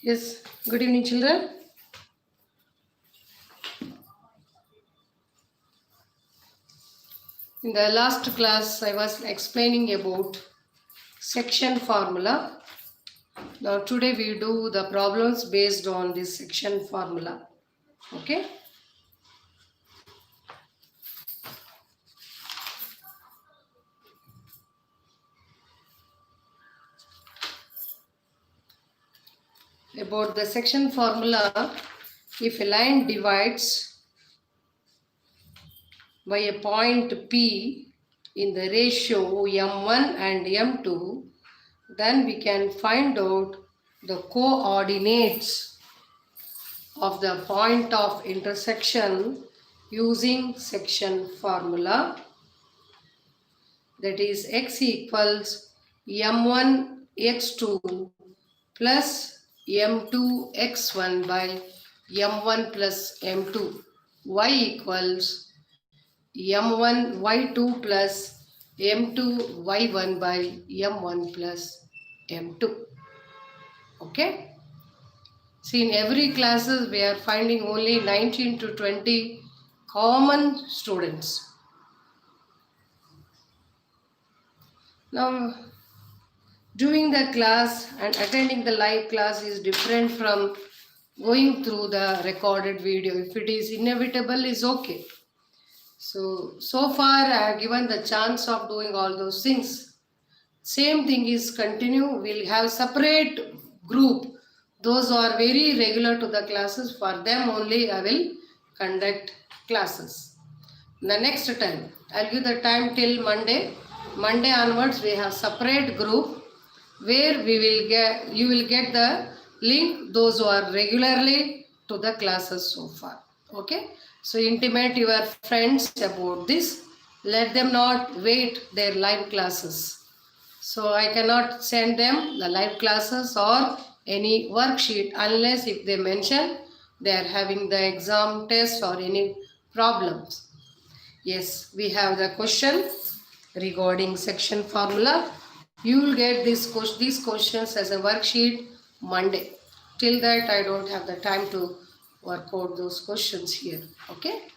Yes, good evening, children. In the last class, I was explaining about section formula. Now, today we do the problems based on this section formula. Okay? About the section formula, if a line divides by a point P in the ratio M1 and M2, then we can find out the coordinates of the point of intersection using section formula, that is x equals m1 x2 plus m2 x1 by m1 plus m2, y equals m1 y2 plus m2 y1 by m1 plus m2. Okay. See, in every classes we are finding only 19 to 20 common students. Now, doing the class and attending the live class is different from going through the recorded video. If it is inevitable, is okay. So far I have given the chance of doing all those things. Same thing is continue. We'll have separate group. Those who are very regular to the classes, for them only I will conduct classes. The next time, I'll give the time till Monday. Monday onwards we have separate group where you will get the link, those who are regularly to the classes so far. Okay. So intimate your friends about this. Let them not wait their live classes. So I cannot send them the live classes or any worksheet unless if they mention they are having the exam test or any problems. Yes, we have the question regarding section formula. You will get these questions as a worksheet Monday. Till that I don't have the time to work out those questions here. Okay.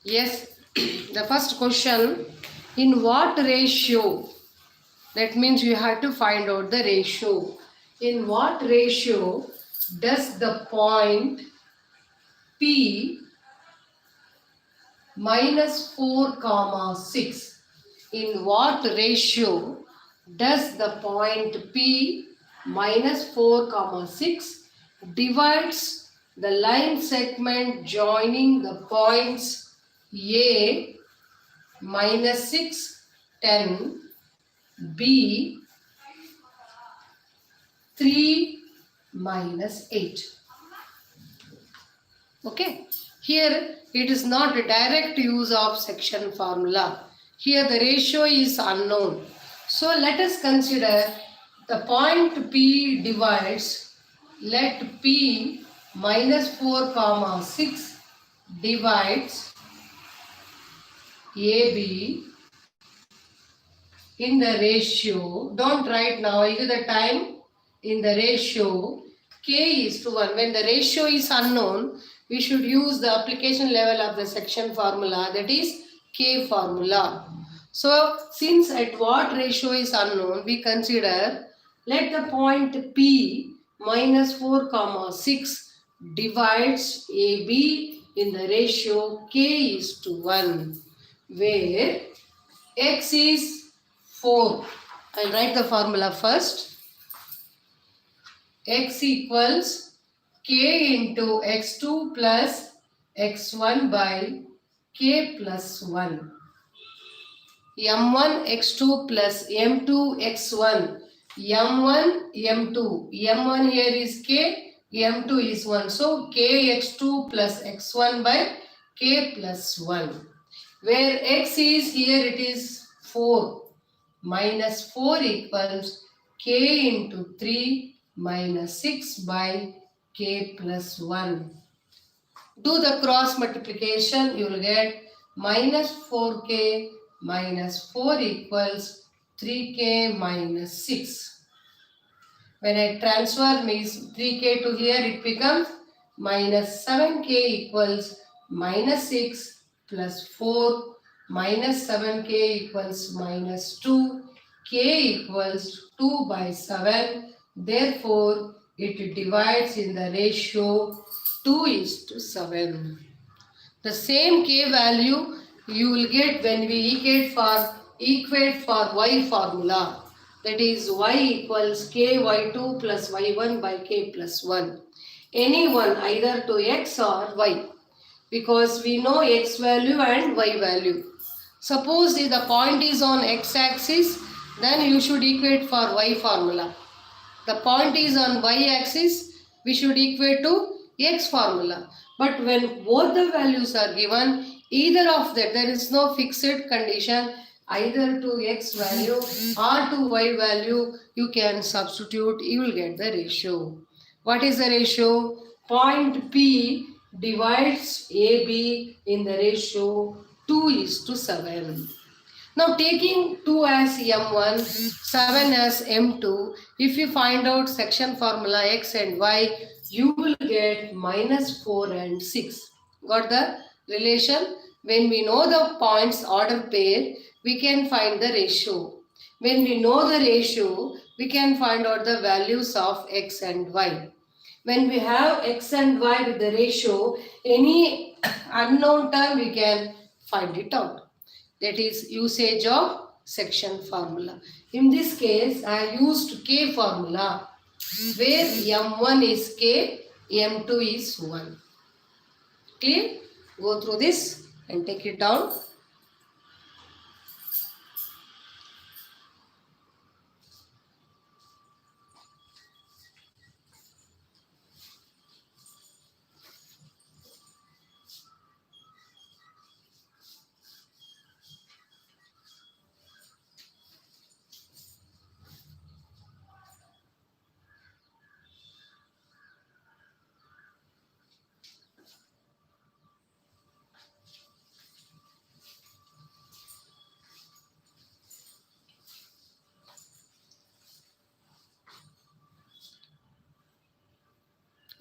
Yes, the first question, in what ratio? That means you have to find out the ratio. In what ratio does the point P minus 4 comma 6, in what ratio does the point P minus 4 comma 6 divides the line segment joining the points A minus 6, 10, B 3 minus 8. Okay. Here it is not a direct use of section formula. Here the ratio is unknown. So let us consider the point P divides, let P minus 4 comma 6 divides AB in the ratio, don't write now, I give the time, in the ratio K is to 1. When the ratio is unknown, we should use the application level of the section formula, that is K formula. So since at what ratio is unknown, we consider let the point P minus 4 comma 6 divides AB in the ratio K is to 1, where X is 4. I'll write the formula first. X equals K into X2 plus X1 by K plus 1. M1 X2 plus M2 X1. M1 M2. M1 here is K, M2 is 1. So K X2 plus X1 by K plus 1. Where X is here, it is 4. Minus 4 equals K into 3 minus 6 by K plus 1. Do the cross multiplication, you will get minus 4K minus 4 equals 3K minus 6. When I transfer means 3k to here, it becomes minus 7k equals minus 6 plus 4 minus 7k equals minus 2, k equals 2 by 7. Therefore, it divides in the ratio 2:7. The same k value you will get when we equate for y formula. That is y equals k y2 plus y1 by k plus 1. Any one either to x or y, because we know x value and y value. Suppose if the point is on x axis, then you should equate for y formula. The point is on y axis, we should equate to x formula. But when both the values are given, either of that, there is no fixed condition, either to x value or to y value, you can substitute, you will get the ratio. What is the ratio? Point P divides AB in the ratio 2:7. Now taking 2 as M1, 7 as M2, if you find out section formula X and Y, you will get minus 4 and 6. Got the relation? When we know the points order pair, we can find the ratio. When we know the ratio, we can find out the values of X and Y. When we have X and Y with the ratio, any unknown term we can find it out. That is usage of section formula. In this case, I used K formula where M1 is K, M2 is 1. Clear? Go through this and take it down.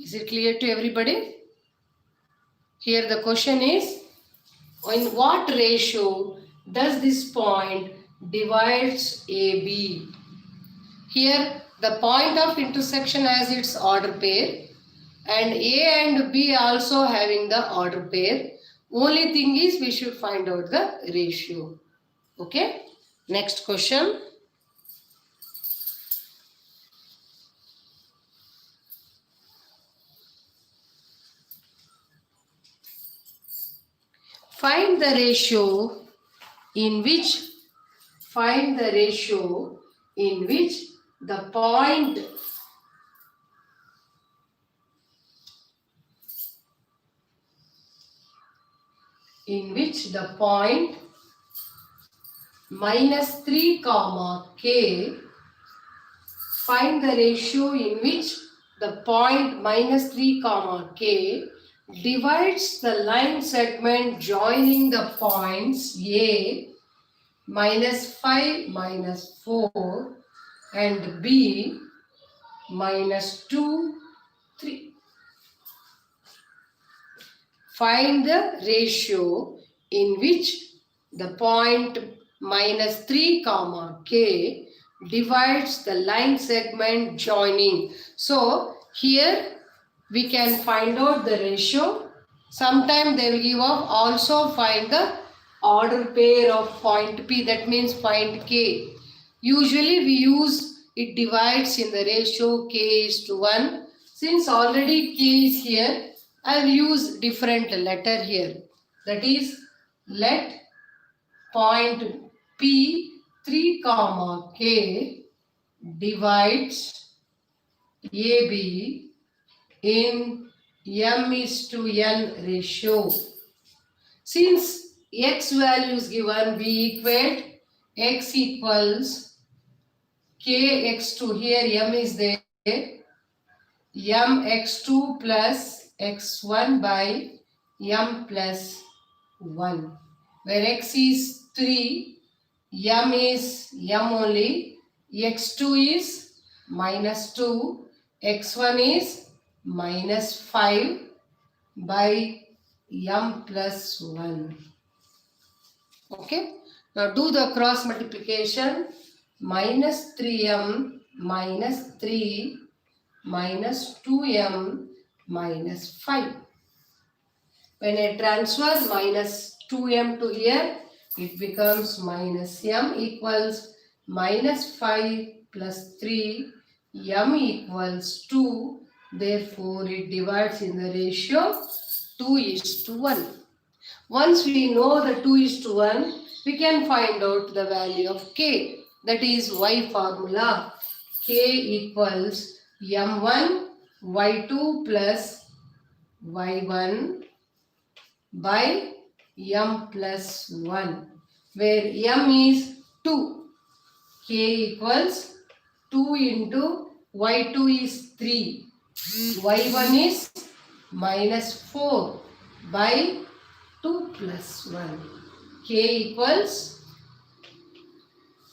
Is it clear to everybody? Here the question is, in what ratio does this point divides AB? Here the point of intersection has its order pair and A and B also having the order pair. Only thing is we should find out the ratio. Okay. Next question. Find the ratio in which the point minus 3 comma k, find the ratio in which the point minus 3 comma k divides the line segment joining the points A minus 5 minus 4 and B minus 2, 3. Find the ratio in which the point minus 3 comma k divides the line segment joining. So here we can find out the ratio. Sometime they will give up also find the order pair of point P, that means point K. Usually we use it divides in the ratio k:1. Since already k is here, I will use different letter here. That is, let point P 3 comma k divides AB in m:n ratio. Since x value is given, we equate x equals kx2. Here m is there. mx2 plus x1 by m plus 1. Where x is 3, m is m only, x2 is minus 2, x1 is minus 5 by m plus 1. Okay. Now do the cross multiplication. Minus 3m minus 3 minus 2m minus 5. When I transfer minus 2m to here, it becomes minus m equals minus 5 plus 3, m equals 2. Therefore, it divides in the ratio 2:1. Once we know the 2:1, we can find out the value of k. That is y formula. K equals m1 y2 plus y1 by m plus 1, where m is 2. K equals 2 into y2 is 3. y1 is minus 4 by 2 plus 1. K equals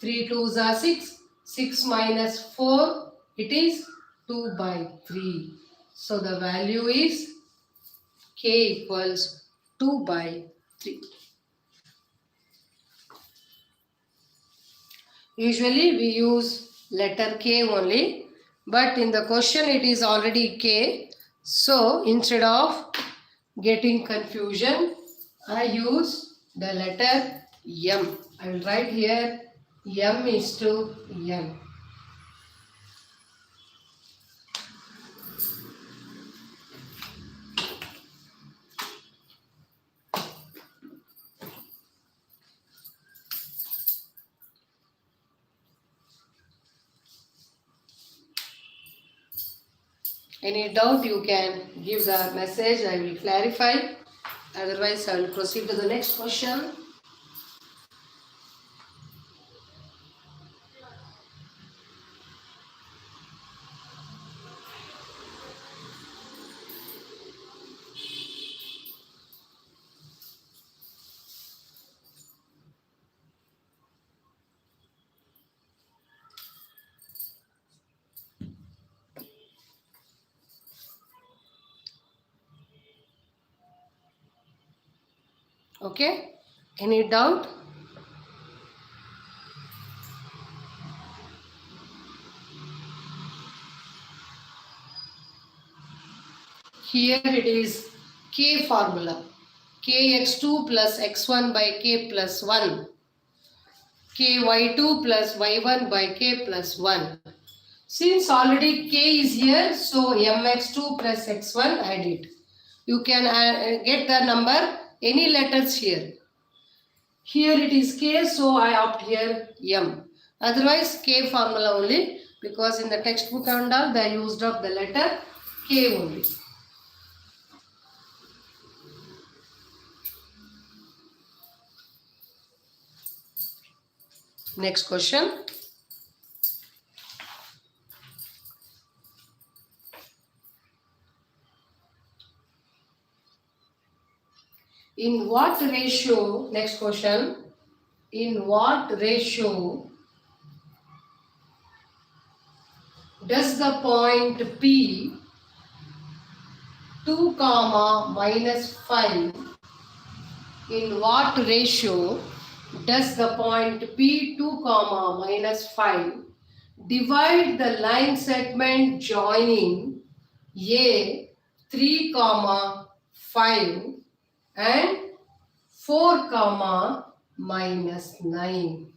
3 2s are 6. 6 minus 4, it is 2 by 3. So the value is K equals 2 by 3. Usually we use letter K only, but in the question it is already K. So instead of getting confusion, I use the letter M. I will write here M is to N. Any doubt you can give the message, I will clarify. Otherwise, I will proceed to the next question. Okay, any doubt? Here it is K formula. Kx2 plus x1 by k plus 1. Ky2 plus y1 by k plus 1. Since already k is here, so mx2 plus x1 add it. You can get the number any letters here. Here it is k, so I opt here m. Otherwise k formula only, because in the textbook and all they used up the letter k only. Next question. In what ratio, next question, in what ratio does the point P 2 comma minus 5, in what ratio does the point P 2 comma minus 5 divide the line segment joining A 3 comma 5 and 4 comma minus 9.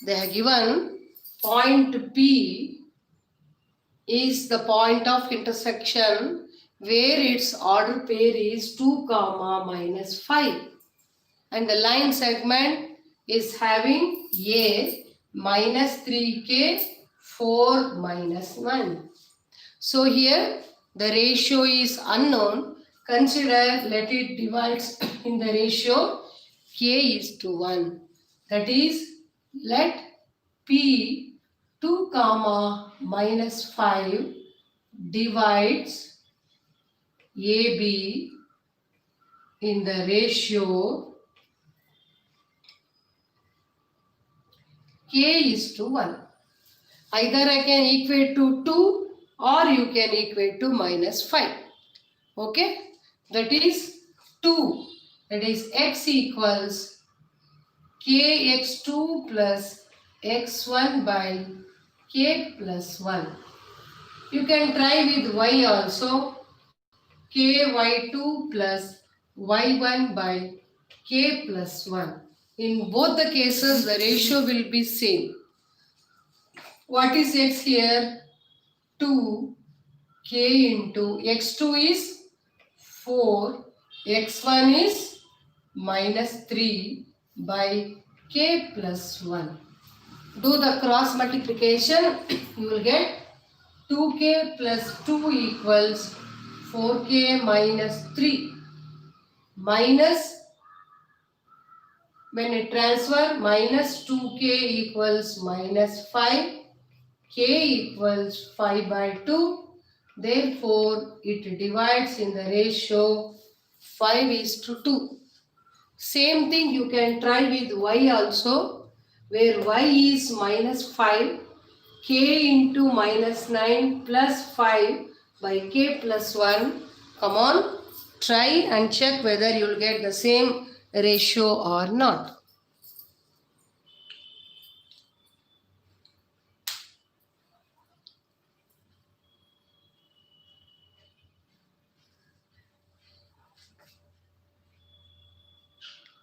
They have given point P is the point of intersection where its order pair is 2 comma minus 5 and the line segment is having A minus 3k 4 minus 9. So here the ratio is unknown. Consider let it divides in the ratio k is to 1. That is, let P 2 comma minus 5 divides AB in the ratio k is to 1. Either I can equate to 2 or you can equate to minus 5. Okay, that is 2. That is x equals kx2 plus x1 by k plus 1. You can try with y also. ky2 plus y1 by k plus 1. In both the cases, the ratio will be same. What is x here? 2. K into x2 is 4. x1 is minus 3 by k plus 1. Do the cross multiplication. You will get 2k plus 2 equals 4k minus 3. Minus, when it transfer, minus 2k equals minus 5. K equals 5 by 2. Therefore, it divides in the ratio 5 is to 2. Same thing you can try with y also, where y is minus 5. K into minus 9 plus 5 by k plus 1. Come on, try and check whether you will get the same ratio or not.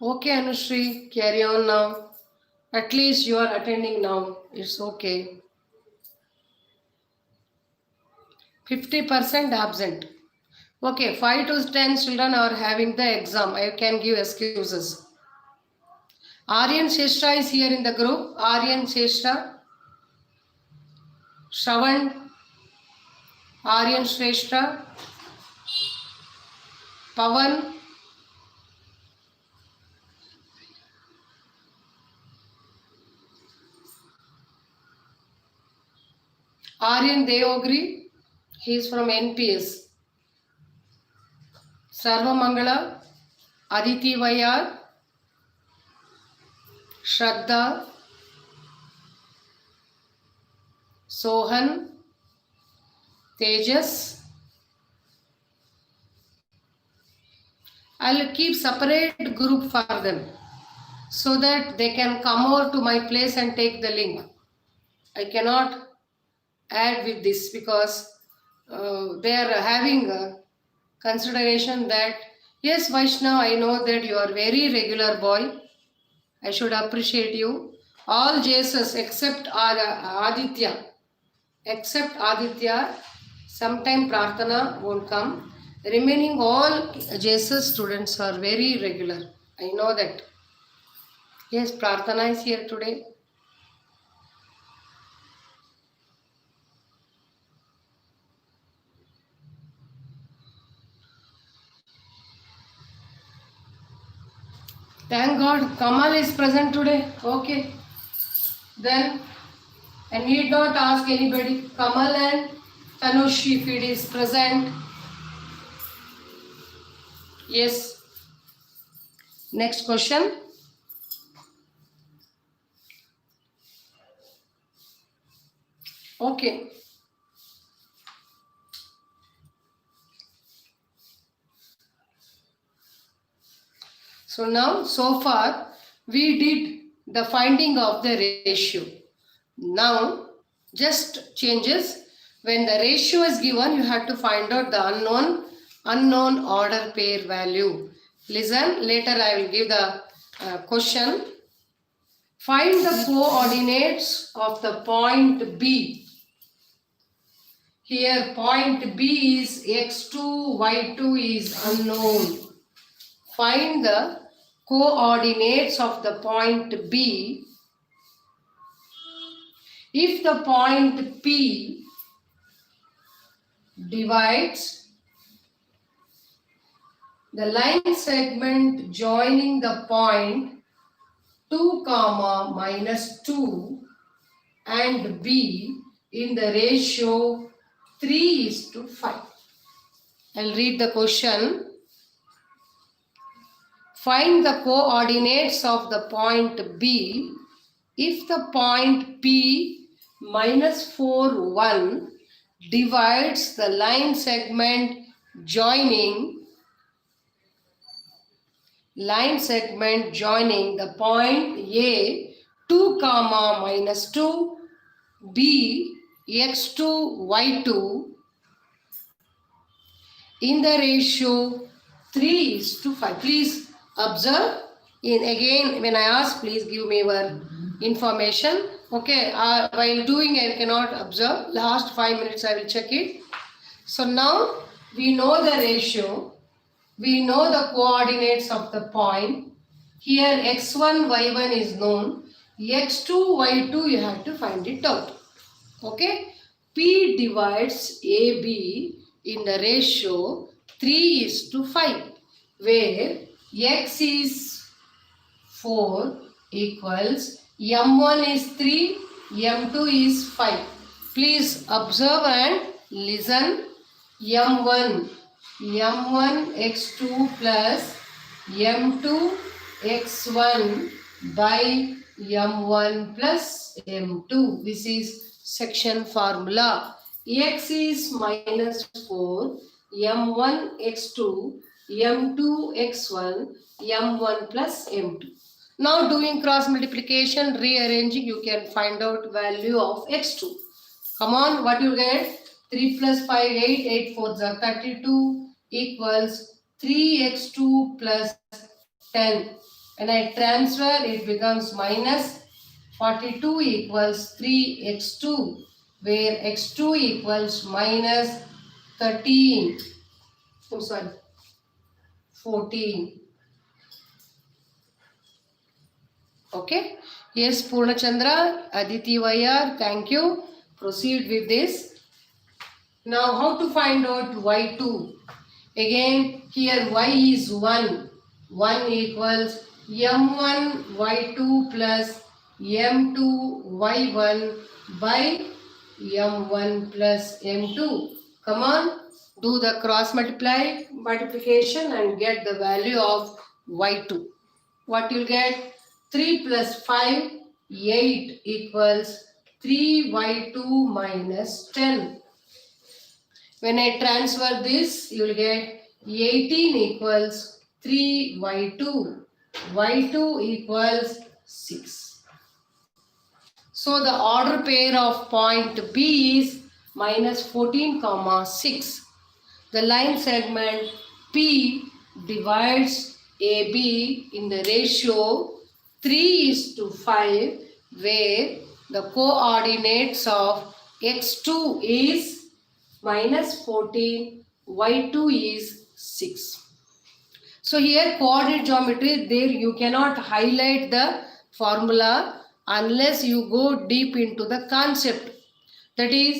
Okay, Anushri, carry on now. At least you are attending now. It's okay. 50% absent. Okay, 5 to 10 children are having the exam. I can give excuses. Aryan Sheshta is here in the group. Aryan Sheshta. Shravan. Aryan Sheshta. Pavan. Aryan Deogri. He is from NPS. Sarva Mangala. Aditi Vayar. Shraddha. Sohan. Tejas. I'll keep separate group for them so that they can come over to my place and take the link. I cannot add with this because they are having a consideration that, yes, Vaishnav, I know that you are very regular boy. I should appreciate you. All JSS except Aditya. Except Aditya, sometime Prarthana won't come. Remaining all JSS students are very regular. I know that. Yes, Prarthana is here today. Thank God, Kamal is present today. Okay. Then I need not ask anybody. Kamal and Tanush, if it is present. Yes. Next question. Okay. So now, so far, we did the finding of the ratio. Now, just changes. When the ratio is given, you have to find out the unknown order pair value. Listen, later I will give the question. Find the coordinates of the point B. Here point B is x2, y2 is unknown. Find the coordinates of the point B. If the point P divides the line segment joining the point 2, minus 2 and B in the ratio 3 is to 5. I'll read the question. Find the coordinates of the point B if the point P minus 4, 1 divides the line segment joining the point A 2 comma minus 2, B x2 y2 in the ratio 3:5. Please observe. Again, when I ask, please give me your information. Okay, while doing, I cannot observe. Last 5 minutes, I will check it. So now we know the ratio. We know the coordinates of the point. Here x1, y1 is known. x2, y2, you have to find it out. Okay. P divides AB in the ratio 3:5, where x is 4 equals m1 is 3, m2 is 5. Please observe and listen. m1 x2 plus m2 x1 by m1 plus m2. This is section formula. X is minus 4, m1 x2, m2 x1, m1 plus m2. Now doing cross multiplication, rearranging, you can find out value of x2. Come on, what you get? 3 plus 5, 8, 8 4 are 32 equals 3x2 plus 10. When I transfer, it becomes minus 42 equals 3x2, where x2 equals minus 13. I'm sorry, 14. Okay. Yes, Purnachandra, Aditi Vayar, thank you. Proceed with this. Now, how to find out y2? Again, here y is 1. 1 equals m1 y2 plus m2 y1 by m1 plus m2. Come on, do the cross multiplication and get the value of y2. What you'll get? 3 plus 5, 8 equals 3y2 minus 10. When I transfer this, you will get 18 equals 3y2. y2 equals 6. So the order pair of point P is minus 14 comma 6. The line segment P divides AB in the ratio 3:5, where the coordinates of x2 is minus 14, y2 is 6. So here coordinate geometry, there you cannot highlight the formula unless you go deep into the concept. That is,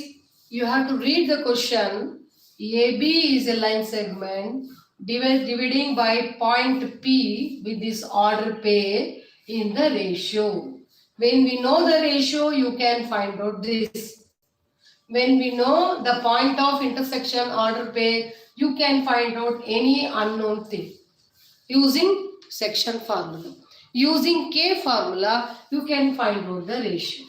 you have to read the question. AB is a line segment dividing by point P with this order pair in the ratio. When we know the ratio, you can find out this. When we know the point of intersection order pair, you can find out any unknown thing using section formula. Using K formula, you can find out the ratio.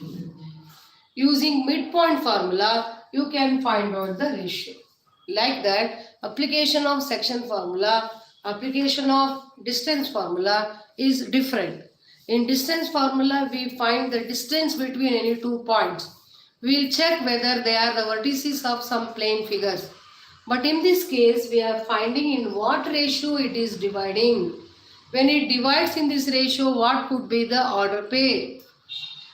Using midpoint formula, you can find out the ratio. Like that, application of section formula, application of distance formula is different. In distance formula, we find the distance between any 2 points. We will check whether they are the vertices of some plane figures. But in this case, we are finding in what ratio it is dividing. When it divides in this ratio, what could be the order pair?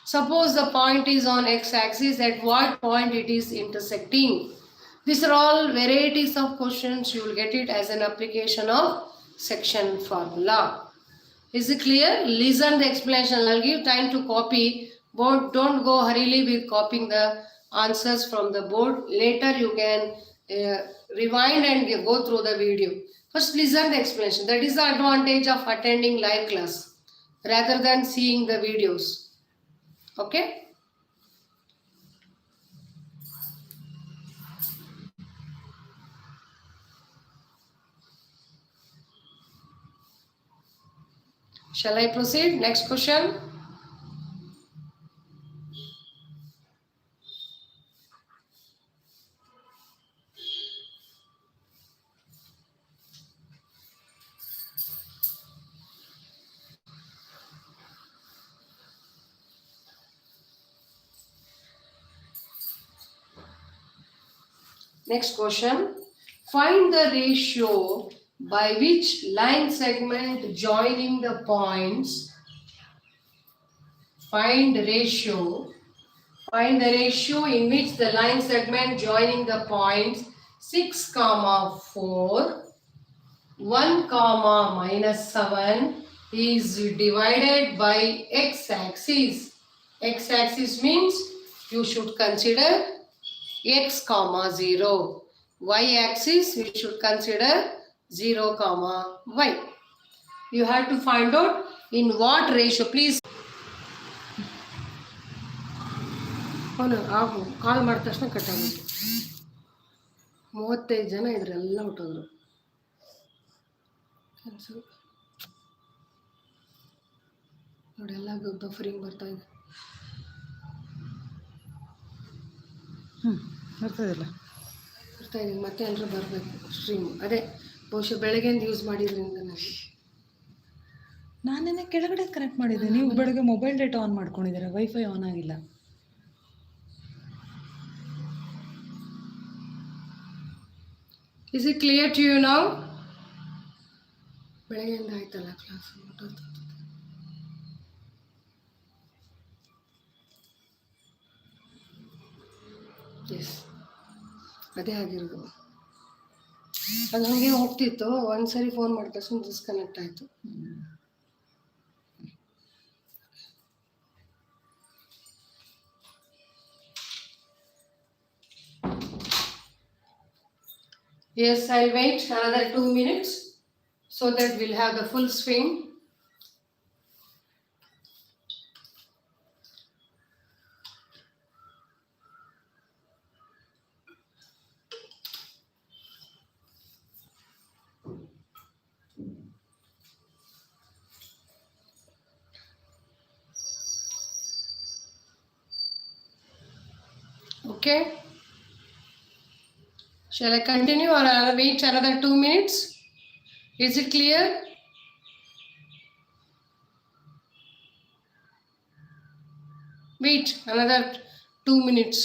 Suppose the point is on x-axis, at what point it is intersecting. These are all varieties of questions. You will get it as an application of section formula. Is it clear? Listen the explanation. I'll give time to copy. But don't go hurriedly with copying the answers from the board. Later you can rewind and go through the video. First listen the explanation. That is the advantage of attending live class rather than seeing the videos. Okay? Shall I proceed? Next question. Next question. Find the ratio by which line segment joining the points. Find the ratio in which the line segment joining the points 6, 4, 1, minus 7 is divided by x-axis. X-axis means you should consider x, 0. Y-axis you should consider 0, y. You have to find out in what ratio. Please. ಅವನು ಕಾಲ್ ಮಾಡಿದ ತಕ್ಷಣ ಕಟ್ಟಾಗುತ್ತೆ. 35 ಜನ ಇದ್ರೆಲ್ಲ ಹೊಟ್ಟೋದ್ರು. Cancel ನೋಡಿ, ಎಲ್ಲ buffering ಬರ್ತಾ ಇದೆ. ಬರ್ತಾ ಇದೆ ಮತ್ತೆ ಎಲ್ಲರೂ ಬರಬೇಕು ಸ್ಟ್ರೀಮ್. ಅದೇ ಬಹುಶಃ ಬೆಳಗ್ಗೆಯಿಂದ ಯೂಸ್ ಮಾಡಿದ್ರಿಂದ ನಾನೇನೆ ಕೆಳಗಡೆ ಕನೆಕ್ಟ್ ಮಾಡಿದ್ದೆ. ನೀವು ಬೆಳಗ್ಗೆ ಮೊಬೈಲ್ ಡೇಟಾ ಆನ್ ಮಾಡ್ಕೊಂಡಿದ್ದೀರಾ, ವೈಫೈ ಆನ್ ಆಗಿಲ್ಲ. Is it clear to you now? ಬೆಳಗ್ಗೆಯಿಂದ ಆಯ್ತಲ್ಲ ಕ್ಲಾಸ್. ಎಸ್, ಅದೇ ಆಗಿರೋದು. ಅದು ಹಾಗೆ ಹೋಗ್ತಿತ್ತು. ಒಂದ್ಸರಿ ಫೋನ್ ಮಾಡಿದ ತಕ್ಷಣ ಡಿಸ್ಕನೆಕ್ಟ್ ಆಯಿತು. Yes, I'll wait another 2 minutes so that we'll have the full swing. Okay. Shall I continue or I'll wait another 2 minutes? Is it clear? Wait another 2 minutes.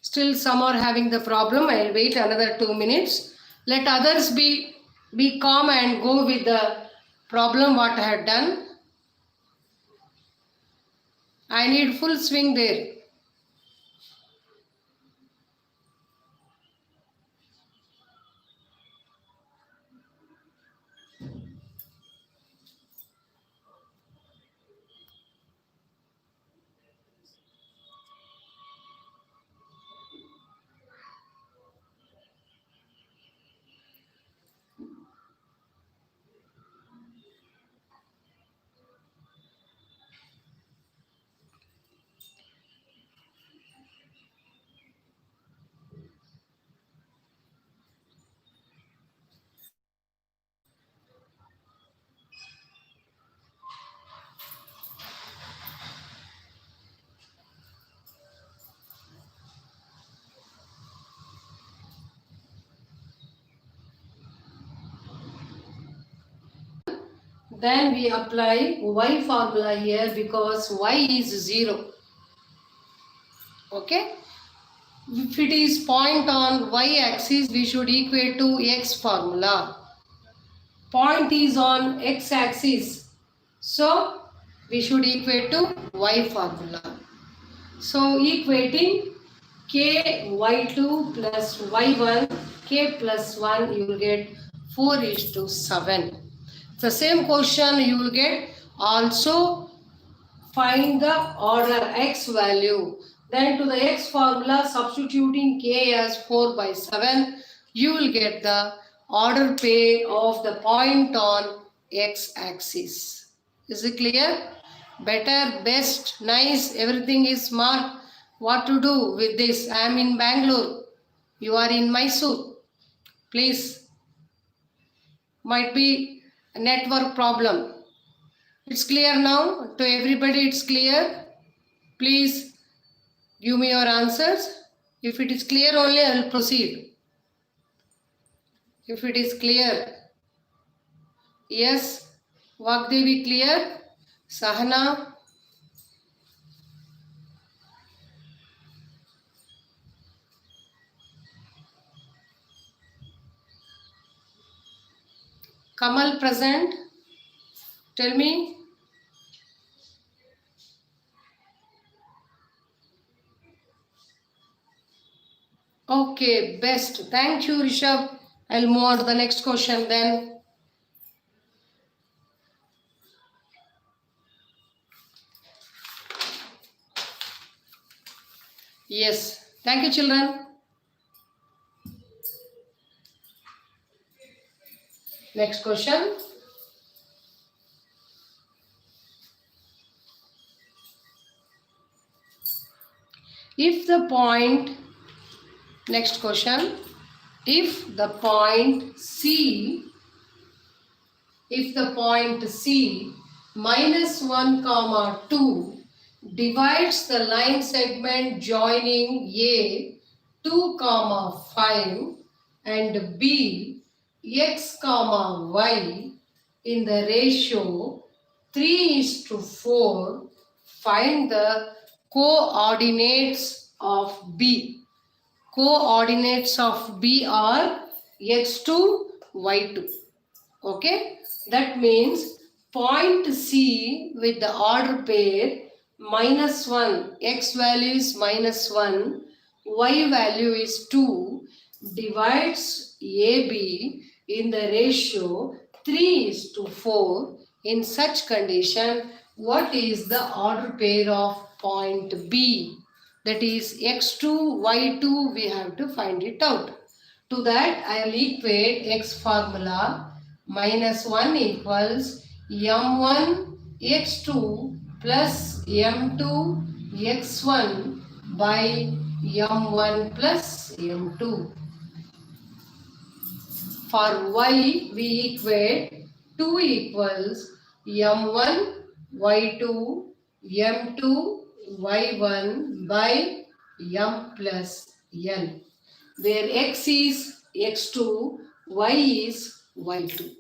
Still some are having the problem. I'll wait another 2 minutes. Let others be calm and go with the problem what I had done. I need full swing there. Then we apply y formula here because y is 0. Okay. If it is point on y axis, we should equate to x formula. Point is on x axis, so we should equate to y formula. So equating k y2 plus y1, k plus 1, you will get 4:7. The same question you will get also. Find the order x value. Then to the x formula substituting k as 4/7, you will get the order pair of the point on x axis. Is it clear? Better, best, nice, everything is marked. What to do with this? I am in Bangalore. You are in Mysore. Please, might be a network problem. It's clear now? To everybody it's clear? Please give me your answers. If it is clear only, I will proceed. If it is clear, yes. Vagdevi clear? Sahana? Kamal present? Tell me. Okay, best. Thank you, Rishabh. I'll move on to the next question then. Yes. Thank you, children. Next question. If the point, next question, if the point C minus 1 comma 2 divides the line segment joining A 2 comma 5 and B x comma y in the ratio 3:4, find the coordinates of B. Coordinates of B are x2, y2. Okay, that means point C with the order pair -1, x value is -1, y value is 2, divides AB in the ratio 3:4. In such condition, what is the order pair of point B? That is x2, y2, we have to find it out. To that, I will equate x formula. -1 equals m1 x2 plus m2 x1 by m1 plus m2. For y, we equate 2 equals m1 y2 m2 y1 by m plus n, where x is x2, y is y2.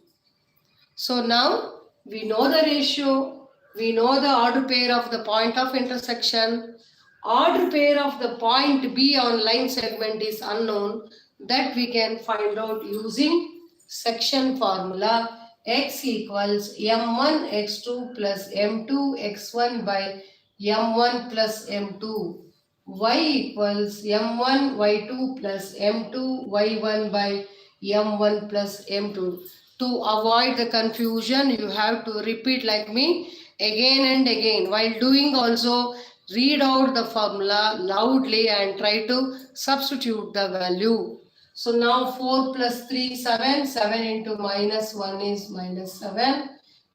So now we know the ratio, we know the order pair of the point of intersection. Order pair of the point B on line segment is unknown. That we can find out using section formula. X equals m1 x2 plus m2 x1 by m1 plus m2. Y equals m1 y2 plus m2 y1 by m1 plus m2. To avoid the confusion, you have to repeat like me again and again. While doing also, read out the formula loudly and try to substitute the value. So now 4 plus 3, 7. 7 into -1 is -7.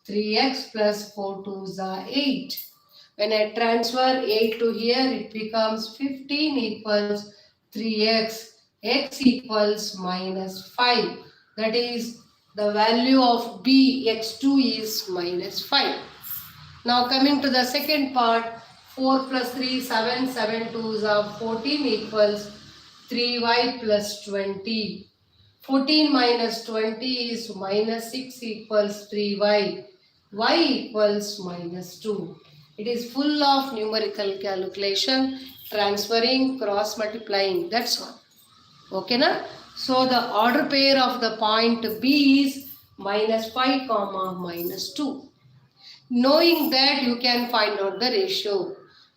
3x plus 4 2s are 8. When I transfer 8 to here, it becomes 15 equals 3x. X equals -5. That is, the value of B x2 is -5. Now coming to the second part, 4 plus 3, 7. 7 2s are 14 equals 3y plus 20. 14 minus 20 is -6 equals 3y. Y equals -2. It is full of numerical calculation, transferring, cross multiplying, that's all. Okay, na? So the order pair of the point B is -5 comma -2. Knowing that, you can find out the ratio.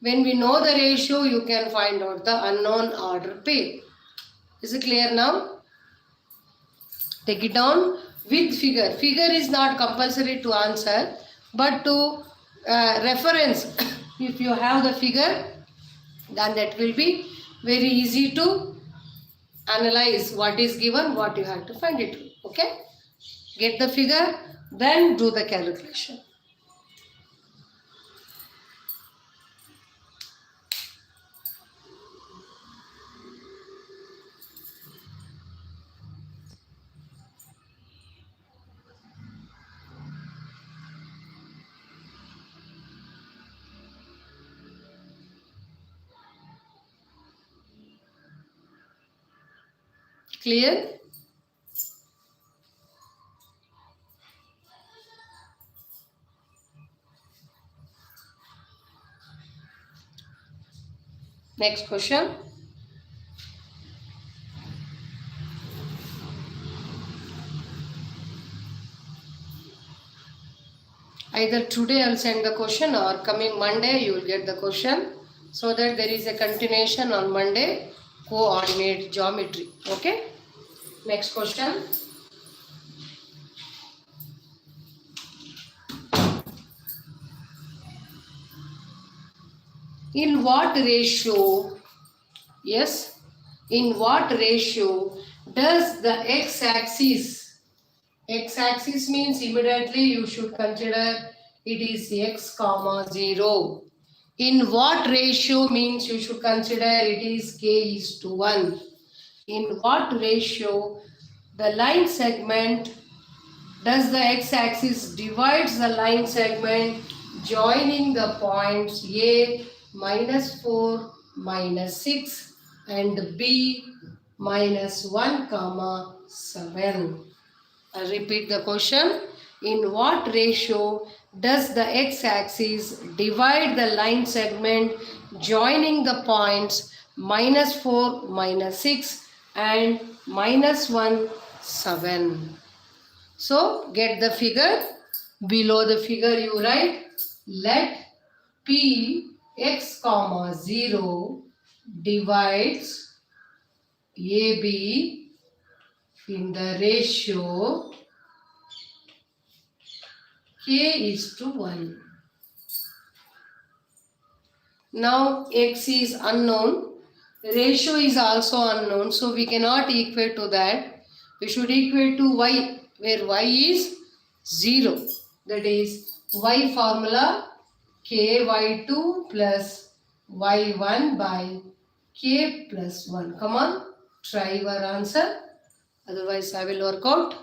When we know the ratio, you can find out the unknown order pair. Is it clear now? Take it down with figure. Figure is not compulsory to answer, but to reference. If you have the figure, then that will be very easy to analyze what is given, what you have to find it. Okay? Get the figure, then do the calculation. Clear? Next question. Either today I'll send the question or coming Monday you will get the question, so that there is a continuation on Monday, coordinate geometry. Okay? Next question. In what ratio, yes, in what ratio does the x-axis means immediately you should consider it is x comma 0. In what ratio means you should consider it is k is to 1. In what ratio the line segment does the x-axis divides the line segment joining the points A -4, -6 and B -1, 7. I repeat the question. In what ratio does the x-axis divide the line segment joining the points -4, -6 and -1, 7? So get the figure. Below the figure you write, let P x comma 0 divides AB in the ratio k is to 1. Now x is unknown, ratio is also unknown, so we cannot equate to that. We should equate to y, where y is 0. That is y formula ky2 plus y1 by k plus 1. Come on, try your answer. Otherwise I will work out.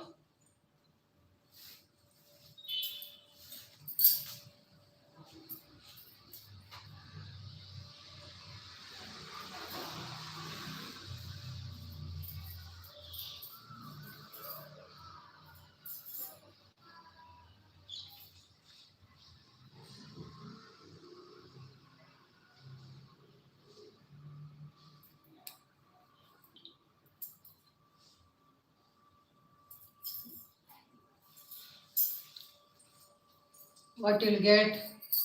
What you'll get?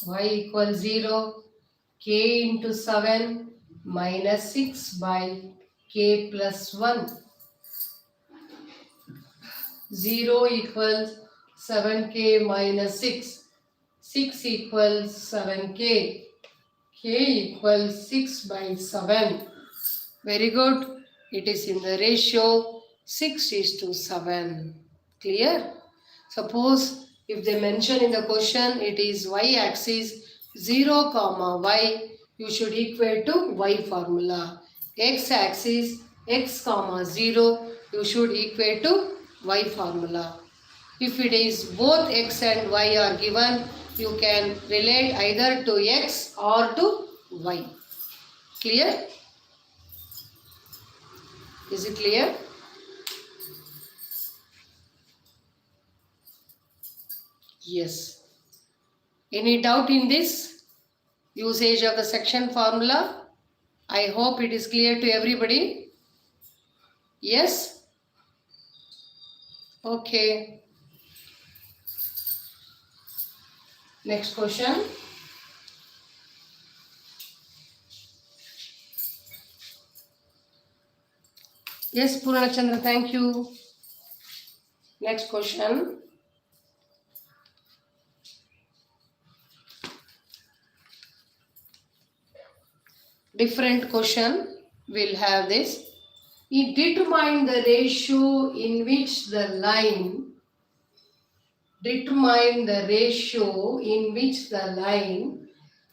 Y equals 0, k into 7 minus 6 by k plus 1. 0 equals 7k minus 6. 6 equals 7k. K equals 6 by 7. Very good. It is in the ratio 6 is to 7. Clear? Suppose if they mention in the question it is y-axis 0 comma y, you should equate to y formula. X-axis x comma 0, you should equate to y formula. If it is both x and y are given, you can relate either to x or to y. Clear? Is it clear? Yes. Any doubt in this usage of the section formula? I hope it is clear to everybody. Yes? Okay. Next question. Yes, Purnachandra, thank you. Next question. Different question. We'll have this. Determine the ratio in which the line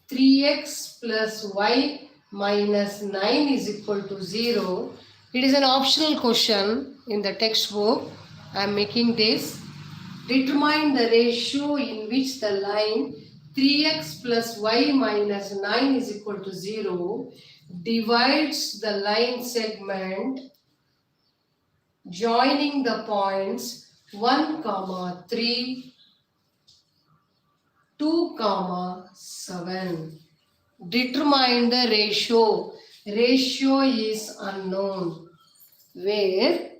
3x plus y minus 9 is equal to 0. It is an optional question in the textbook. I am making this. Determine the ratio in which the line 3x plus y minus 9 is equal to 0 divides the line segment joining the points 1, comma 3, 2, comma 7. Determine the ratio. Ratio is unknown. Where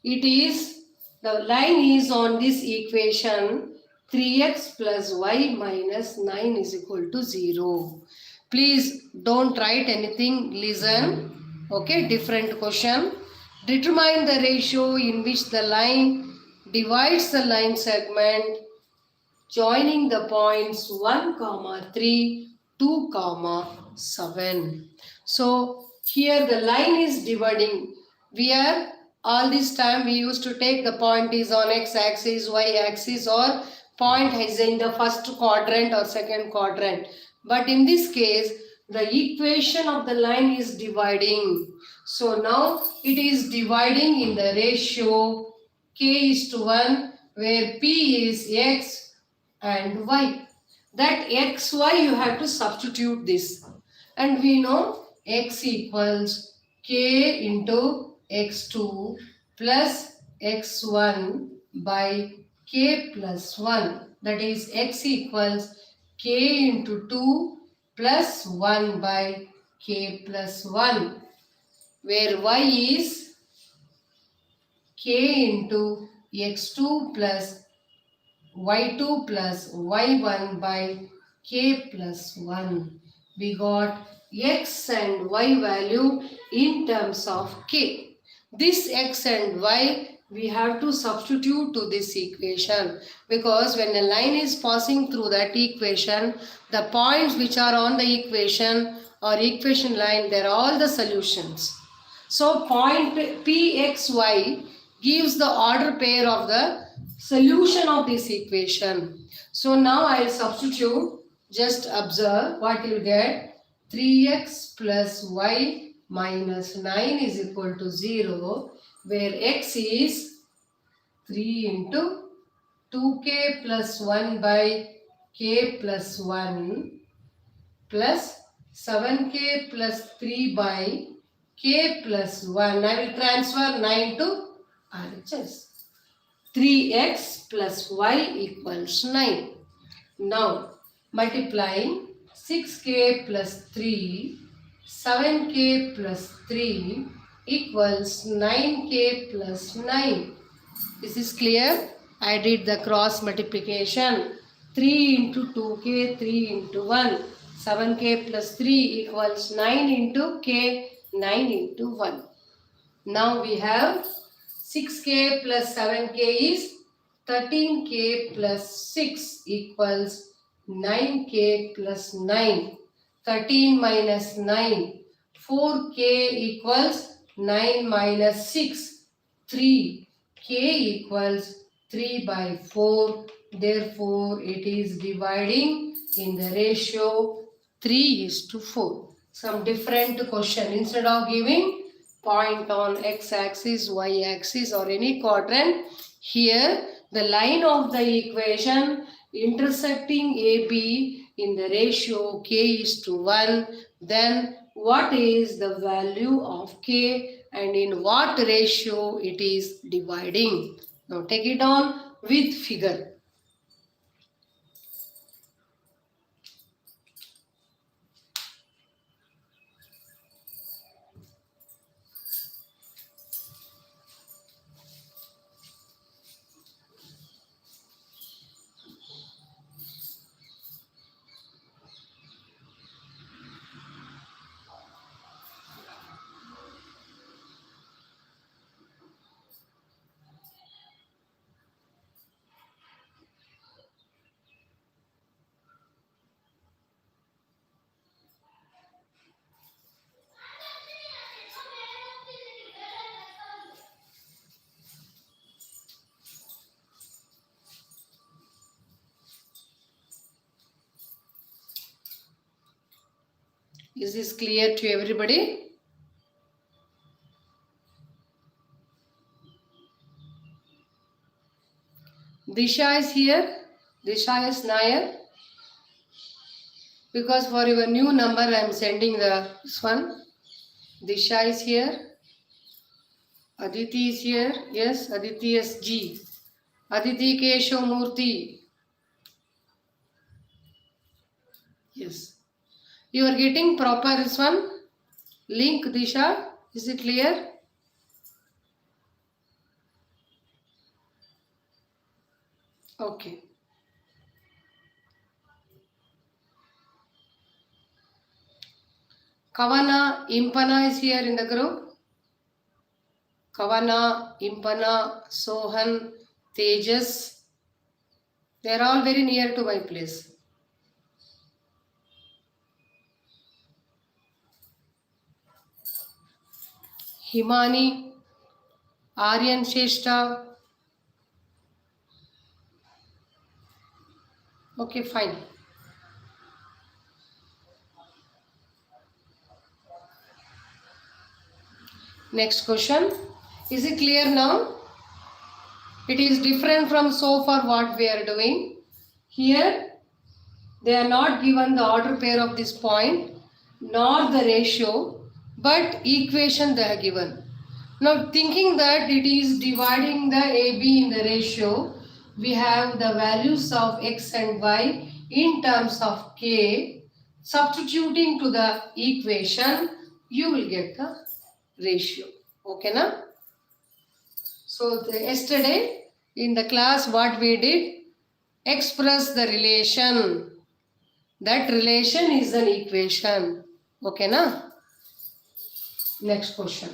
it is, the line is on this equation 3x plus y minus 9 is equal to 0. Please don't write anything, listen. Okay, different question. Determine the ratio in which the line divides the line segment joining the points 1, comma 3, 2, comma 7. So here the line is dividing. We are all this time we used to take the point is on x-axis, y-axis, or point is in the first quadrant or second quadrant. But in this case, the equation of the line is dividing. So now it is dividing in the ratio k is to 1, where p is x and y. That x, y you have to substitute this. And we know x equals k into x2 plus x1 by k plus 1. That is x equals k into 2 plus 1 by k plus 1. Where y is k into x2 plus y2 plus y1 by k plus 1. We got x and y value in terms of k. This x and y we have to substitute to this equation, because when a line is passing through that equation, the points which are on the equation or equation line, they are all the solutions. So point pxy gives the order pair of the solution of this equation. So now I will substitute. Just observe what you get. 3x plus y minus 9 is equal to 0, where x is 3 into 2k plus 1 by k plus 1 plus 7k plus 3 by k plus 1. I will transfer 9 to RHS. 3x plus y equals 9. Now multiplying 6k plus 3, 7k plus 3 equals 9k plus 9. This is clear? I did the cross multiplication. 3 into 2k, 3 into 1. 7k plus 3 equals 9 into k, 9 into 1. Now we have 6k plus 7k is 13k plus 6 equals 9k plus 9. 13 minus 9. 4k equals 9 minus 6. 3. K equals 3 by 4. Therefore, it is dividing in the ratio 3:4. Some different question. Instead of giving point on x-axis, y-axis or any quadrant, here the line of the equation intersecting AB in the ratio k:1, then what is the value of k and in what ratio it is dividing. Now take it on with figure. Is this clear to everybody? Disha is here. Disha is Nair. Because for your new number I am sending this one. Disha is here. Aditi is here. Yes, Aditi SG. Aditi Keshav Murthy. Yes. You are getting proper this one? Link, Disha. Is it clear? Okay. Kavana Impana is here in the group. Kavana, Impana, Sohan, Tejas. They are all very near to my place. Himani, Aryan Sheshta. Okay, fine. Next question. Is it clear now? It is different from so far what we are doing. Here, they are not given the order pair of this point, nor the ratio, but equation they are given. Now, thinking that it is dividing the AB in the ratio, we have the values of x and y in terms of k. Substituting to the equation, you will get the ratio. Okay, na? So, yesterday in the class, what we did? Express the relation. That relation is an equation. Okay, na? Next question.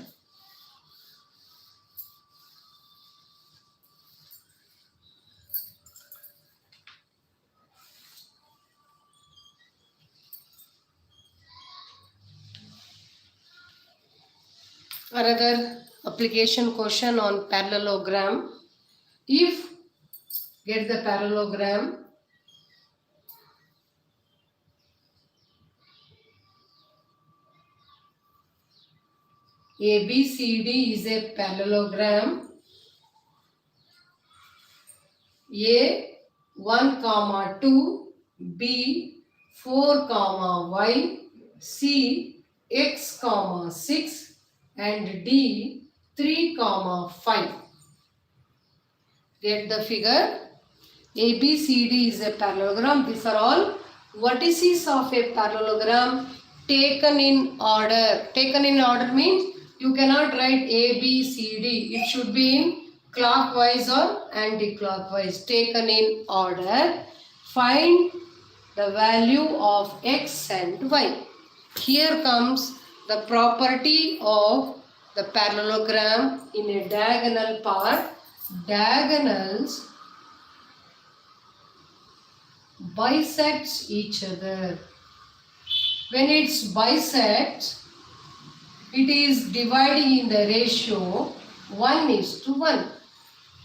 Another application question on parallelogram. If get the parallelogram, ABCD is a parallelogram. A 1 comma 2, B 4 comma Y, C x comma 6 and D 3 comma 5. Get the figure. ABCD is a parallelogram. These are all vertices of a parallelogram taken in order. Taken in order means you cannot write ABCD. It should be in clockwise or anti-clockwise. Taken in order. Find the value of x and y. Here comes the property of the parallelogram in a diagonal part. Diagonals bisects each other. When it's bisects, it is dividing in the ratio 1:1.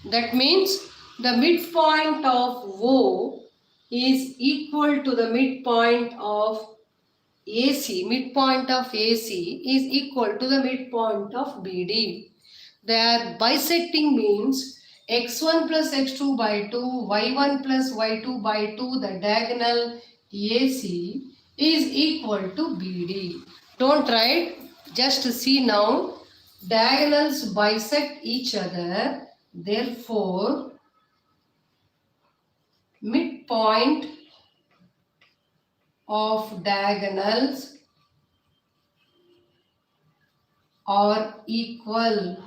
That means the midpoint of O is equal to the midpoint of AC. Midpoint of AC is equal to the midpoint of BD. They are bisecting means x1 plus x2 by 2, y1 plus y2 by 2, the diagonal AC is equal to BD. Don't write, just see now. Diagonals bisect each other, therefore midpoint of diagonals are equal.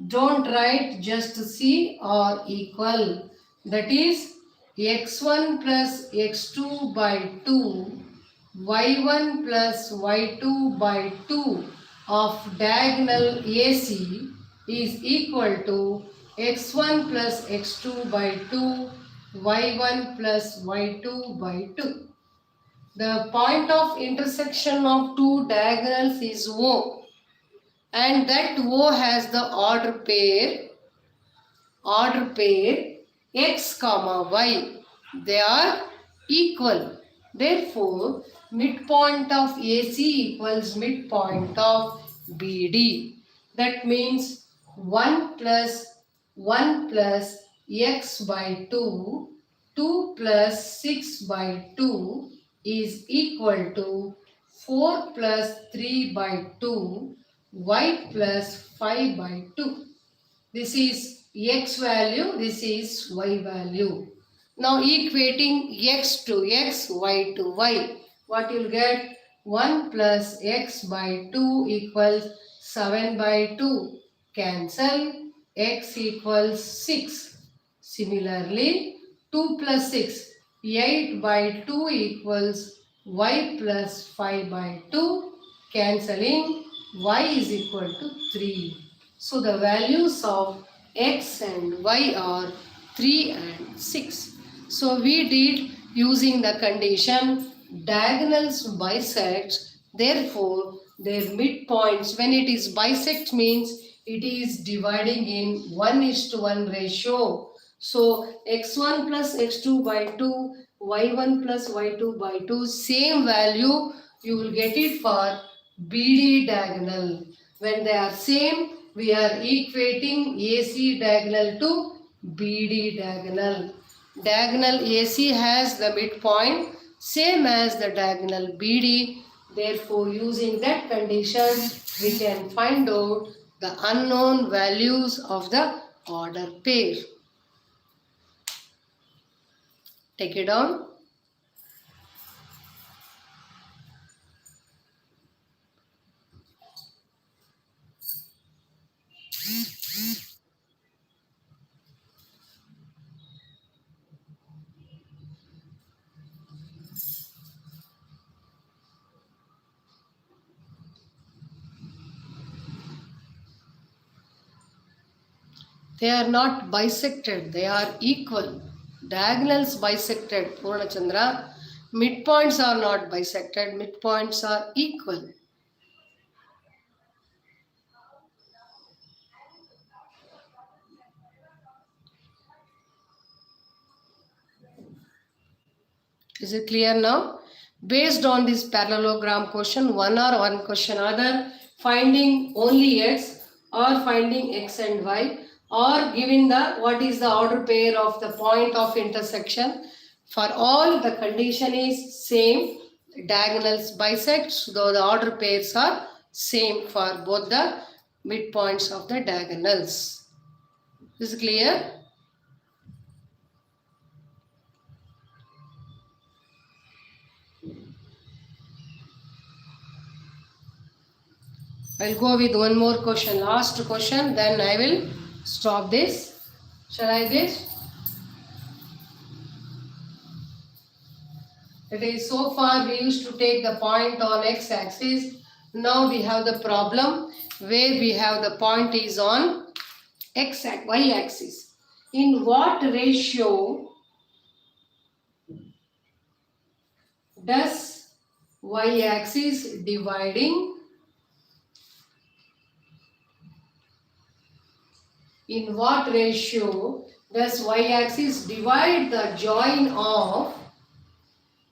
Don't write, just see or equal. That is x1 plus x2 by 2, y1 plus y2 by 2 of diagonal AC is equal to x1 plus x2 by 2, y1 plus y2 by 2. The point of intersection of two diagonals is O. And that O has the order pair x comma y. They are equal. Therefore, midpoint of AC equals midpoint of BD. That means 1 plus x by 2, 2 plus 6 by 2 is equal to 4 plus 3 by 2, y plus 5 by 2. This is x value, this is y value. Now equating x to x, y to y. What you'll get? 1 plus x by 2 equals 7 by 2. Cancel. X equals 6. Similarly, 2 plus 6. 8 by 2 equals y plus 5 by 2. Cancelling. Y is equal to 3. So the values of x and y are 3 and 6. So we did using the condition diagonals bisect, therefore their midpoints, when it is bisect means it is dividing in 1:1 ratio. So x1 plus x2 by 2, y1 plus y2 by 2, same value you will get it for BD diagonal. When they are same, we are equating AC diagonal to BD diagonal. Diagonal AC has the midpoint same as the diagonal BD. Therefore, using that condition, we can find out the unknown values of the order pair. Take it down. They are not bisected, they are equal. Diagonals bisected, Purnachandra. Midpoints are not bisected, midpoints are equal. Is it clear now? Based on this parallelogram question, one or one question other, finding only x or finding x and y, or giving the what is the order pair of the point of intersection. For all the condition is same, diagonals bisect, so the order pairs are same for both the midpoints of the diagonals. Is it clear? I'll go with one more question, last question, then I will stop this. Shall I this? It is so far we used to take the point on x-axis. Now we have the problem where we have the point is on y-axis. In what ratio does y-axis dividing? In what ratio does y-axis divide the join of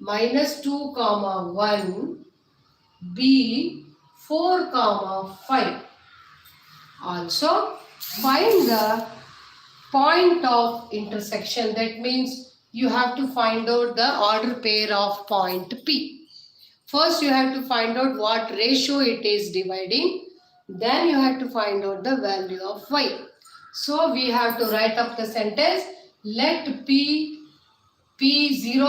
-2, 1, B, 4, 5? Also, find the point of intersection. That means you have to find out the order pair of point P. First, you have to find out what ratio it is dividing. Then you have to find out the value of y. So we have to write up the sentence. Let P0,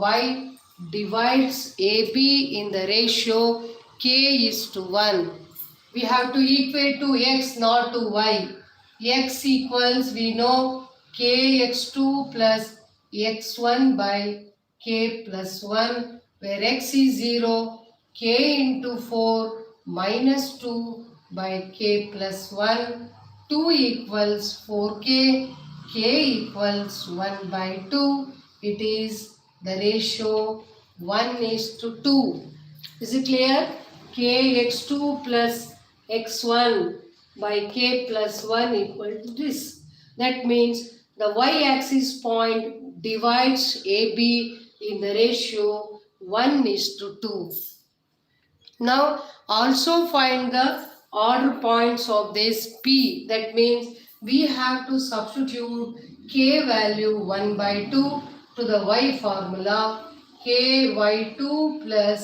y divides AB in the ratio k:1. We have to equate to x, not to y. X equals, we know, kx2 plus x1 by k plus 1, where x is 0, k into 4 minus 2 by k plus 1, 2 equals 4k, k equals 1 by 2. It is the ratio 1:2. Is it clear? Kx2 plus x1 by k plus 1 equal to this. That means the y-axis point divides AB in the ratio 1:2. Now also find the order points of this P. That means we have to substitute k value 1 by 2 to the y formula, k y2 plus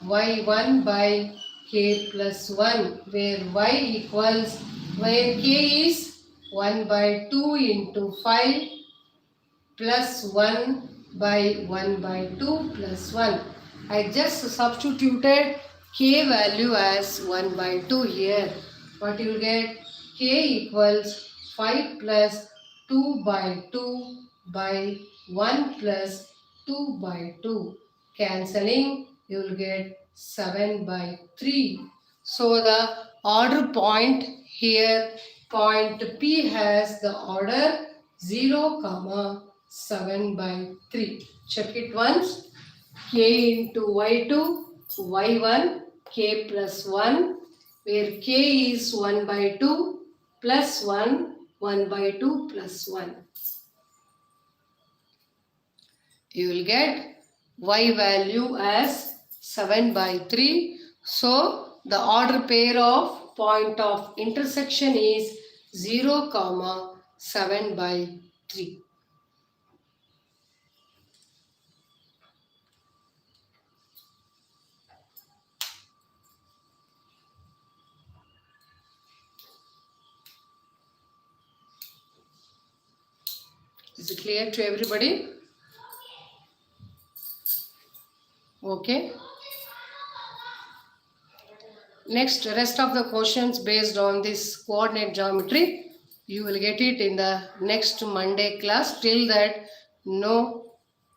y1 by k k plus 1, where y equals, where k is 1 by 2 into 5 plus 1 by 1 by 2 plus 1. I just substituted k value as 1 by 2 here. What you will get? K equals 5 plus 2 by 2 by 1 plus 2 by 2. Cancelling, you will get 7 by 3. So the order point here, point P has the order 0, comma 7 by 3. Check it once. K into y2, y1, k plus 1, where k is 1 by 2 plus 1, 1 by 2 plus 1. You will get y value as 7 by 3. So the order pair of point of intersection is 0, comma 7 by 3. Is it clear to everybody? Okay. Next, rest of the questions based on this coordinate geometry, you will get it in the next Monday class. Till that, no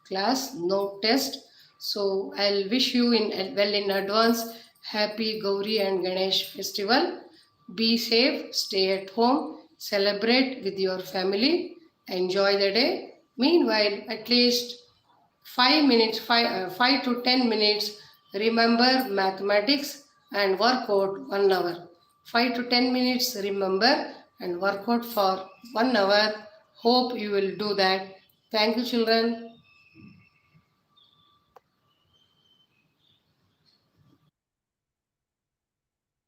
class, no test. So I'll wish you in advance happy Gauri and Ganesh festival. Be safe, stay at home, celebrate with your family, enjoy the day. Meanwhile, at least 5 to 10 minutes, remember mathematics and work out 1 hour. 5 to 10 minutes, remember and work out for 1 hour. Hope you will do that. Thank you, children.